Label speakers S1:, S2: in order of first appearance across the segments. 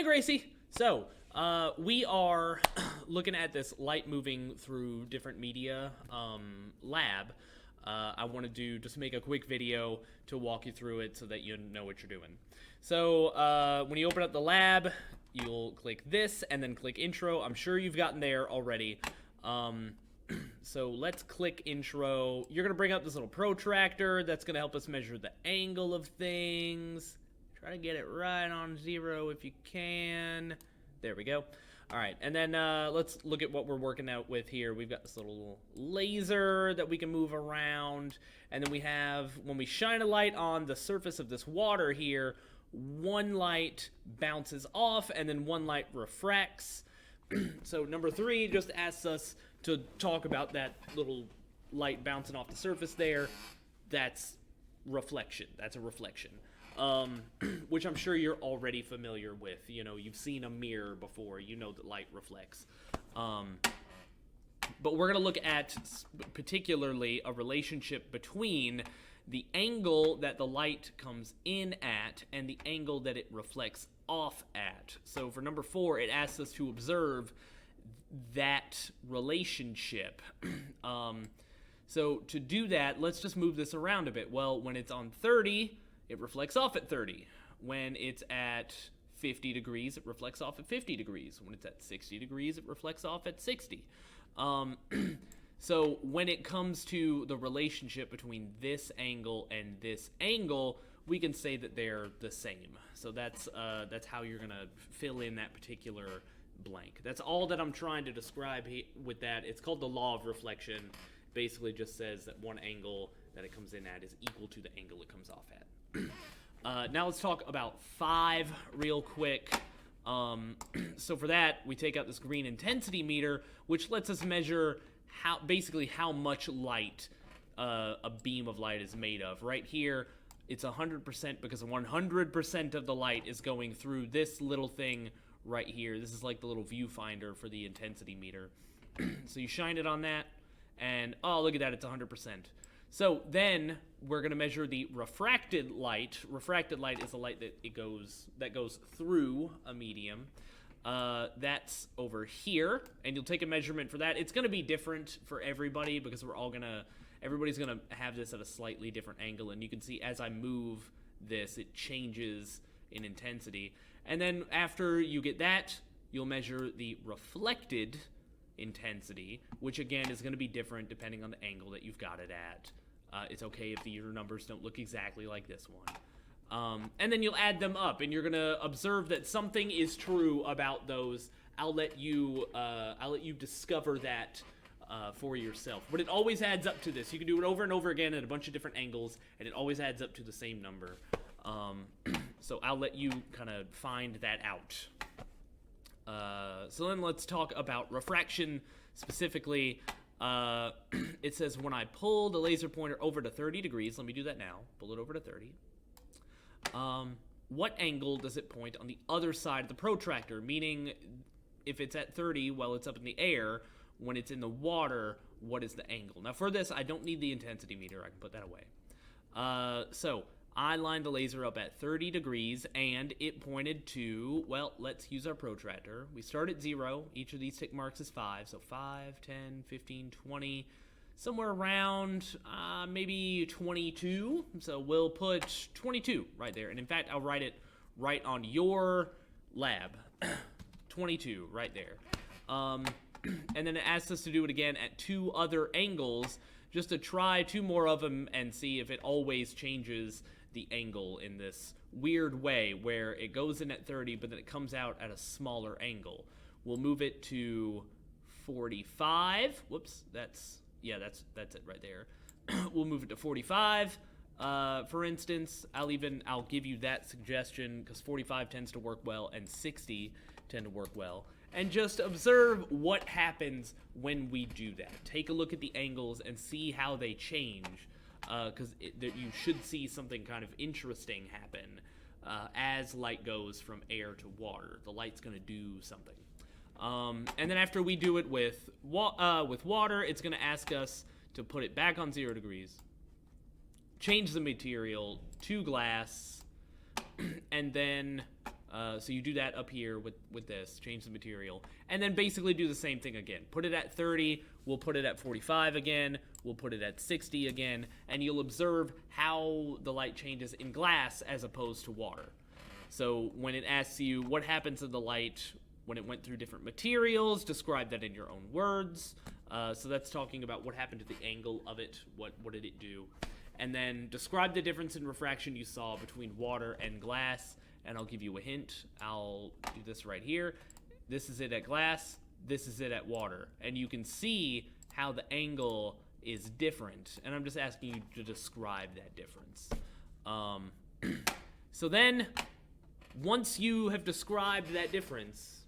S1: Hey, Gracie. So, we are looking at this light moving through different media lab. I want to just make a quick video to walk you through it so that you know what you're doing. So, when you open up the lab, you'll click this and then click intro. I'm sure you've gotten there already. So let's click intro. You're going to bring up this little protractor that's going to help us measure the angle of things. Try to get it right on 0 if you can. There we go. All right, and then let's look at what we're working out with here. We've got this little laser that we can move around, and then we have, when we shine a light on the surface of this water here, one light bounces off, and then one light refracts. So number 3 just asks us to talk about that little light bouncing off the surface there. That's reflection. That's a reflection. Which I'm sure you're already familiar with. You know, you've seen a mirror before. You know that light reflects. But we're going to look at particularly a relationship between the angle that the light comes in at and the angle that it reflects off at. So for number 4, it asks us to observe that relationship. So to do that, let's just move this around a bit. Well, when it's on 30... it reflects off at 30. When it's at 50 degrees, it reflects off at 50 degrees. When it's at 60 degrees, it reflects off at 60. So when it comes to the relationship between this angle and this angle, we can say that they're the same. So that's how you're going to fill in that particular blank. That's all that I'm trying to describe with that. It's called the law of reflection. Basically just says that one angle that it comes in at is equal to the angle it comes off at. Now let's talk about 5 real quick. So for that, we take out this green intensity meter, which lets us measure how much light a beam of light is made of. Right here, it's 100% because 100% of the light is going through this little thing right here. This is like the little viewfinder for the intensity meter. So you shine it on that, and oh, look at that, it's 100%. So then we're going to measure the refracted light. Refracted light is the light that goes through a medium. That's over here, and you'll take a measurement for that. It's going to be different for everybody because everybody's going to have this at a slightly different angle, and you can see as I move this, it changes in intensity. And then after you get that, you'll measure the reflected intensity, which again is going to be different depending on the angle that you've got it at. It's okay if your numbers don't look exactly like this one. And then you'll add them up, and you're going to observe that something is true about those. I'll let you discover that for yourself. But it always adds up to this. You can do it over and over again at a bunch of different angles, and it always adds up to the same number. So I'll let you kind of find that out. So then let's talk about refraction specifically. It says when I pull the laser pointer over to 30 degrees, let me do that now, pull it over to 30, what angle does it point on the other side of the protractor? Meaning, if it's at 30 while it's up in the air, when it's in the water, what is the angle? Now for this, I don't need the intensity meter, I can put that away. So I lined the laser up at 30 degrees, and it pointed to, well, let's use our protractor. We start at 0. Each of these tick marks is 5. So 5, 10, 15, 20, somewhere around maybe 22. So we'll put 22 right there. And in fact, I'll write it right on your lab. 22 right there. And then it asks us to do it again at 2 other angles, just to try 2 more of them and see if it always changes the angle in this weird way where it goes in at 30 but then it comes out at a smaller angle. We'll move it to 45. Whoops, that's it right there. We'll move it to 45. For instance, I'll give you that suggestion because 45 tends to work well and 60 tend to work well. And just observe what happens when we do that. Take a look at the angles and see how they change. Because you should see something kind of interesting happen as light goes from air to water. The light's going to do something. And then after we do it with water, it's going to ask us to put it back on 0 degrees, change the material to glass, and then So you do that up here with this, change the material, and then basically do the same thing again. Put it at 30, we'll put it at 45 again, we'll put it at 60 again, and you'll observe how the light changes in glass as opposed to water. So when it asks you what happens to the light when it went through different materials, describe that in your own words. So that's talking about what happened to the angle of it, what did it do. And then describe the difference in refraction you saw between water and glass. And I'll give you a hint. I'll do this right here. This is it at glass. This is it at water. And you can see how the angle is different. And I'm just asking you to describe that difference. So then, once you have described that difference,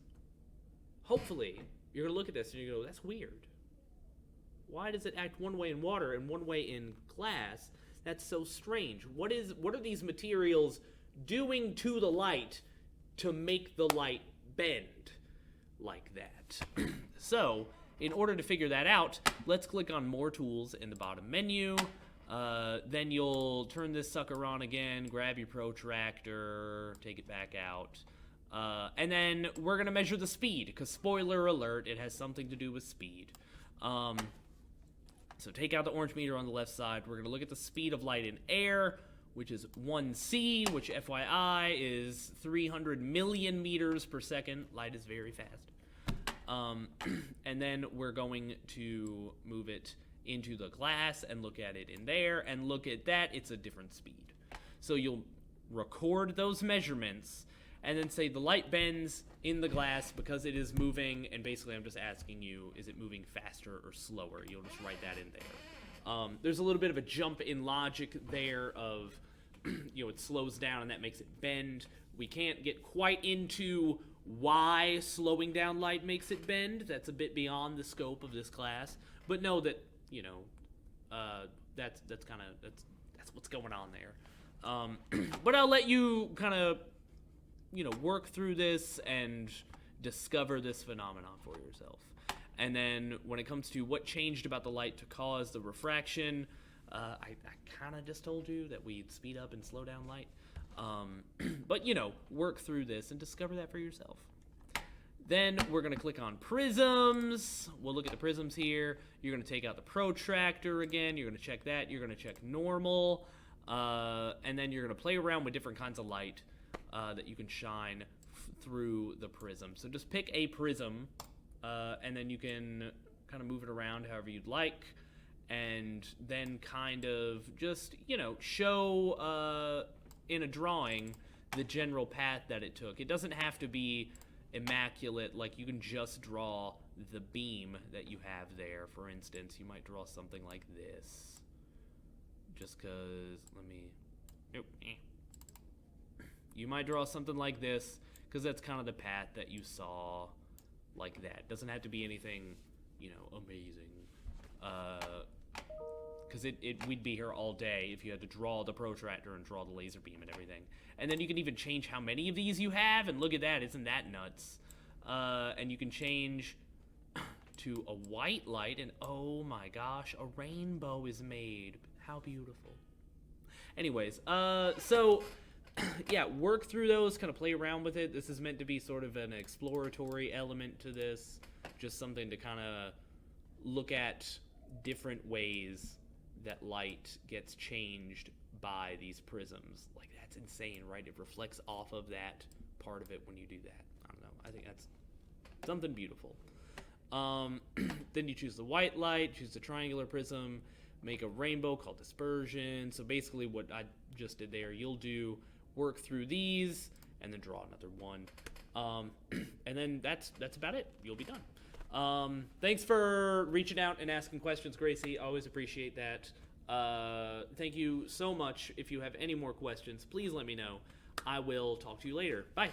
S1: hopefully, you're going to look at this and you're going to go, that's weird. Why does it act one way in water and one way in glass? That's so strange. What are these materials doing to the light to make the light bend like that? So, in order to figure that out, let's click on More Tools in the bottom menu. Then you'll turn this sucker on again, grab your protractor, take it back out. And then we're going to measure the speed, because spoiler alert, it has something to do with speed. So take out the orange meter on the left side. We're going to look at the speed of light in air, which is 1c, which FYI is 300 million meters per second. Light is very fast. And then we're going to move it into the glass and look at it in there, and look at that, it's a different speed. So you'll record those measurements, and then say the light bends in the glass because it is moving, and basically I'm just asking you, is it moving faster or slower? You'll just write that in there. There's a little bit of a jump in logic there of, it slows down and that makes it bend. We can't get quite into why slowing down light makes it bend. That's a bit beyond the scope of this class. But know that, that's what's going on there. But I'll let you kind of, work through this and discover this phenomenon for yourself. And then when it comes to what changed about the light to cause the refraction, I kind of just told you that we'd speed up and slow down light. But, work through this and discover that for yourself. Then we're going to click on prisms. We'll look at the prisms here. You're going to take out the protractor again. You're going to check that. You're going to check normal. And then you're going to play around with different kinds of light that you can shine through the prism. So just pick a prism, and then you can kind of move it around however you'd like. And then kind of just, show in a drawing the general path that it took. It doesn't have to be immaculate, like you can just draw the beam that you have there. For instance, you might draw something like this. Just because, you might draw something like this, because that's kind of the path that you saw like that. Doesn't have to be anything, amazing. Because we'd be here all day if you had to draw the protractor and draw the laser beam and everything. And then you can even change how many of these you have, and look at that, isn't that nuts? And you can change to a white light, and oh my gosh, a rainbow is made. How beautiful. Anyways, so yeah, work through those, kind of play around with it. This is meant to be sort of an exploratory element to this, just something to kind of look at different ways that light gets changed by these prisms. Like, that's insane, right? It reflects off of that part of it when you do that. I don't know. I think that's something beautiful. Then you choose the white light, choose the triangular prism, make a rainbow called dispersion. So basically what I just did there, you'll do work through these and then draw another one. And then that's about it. You'll be done. Thanks for reaching out and asking questions, Gracie. Always appreciate that. Thank you so much. If you have any more questions, please let me know. I will talk to you later. Bye.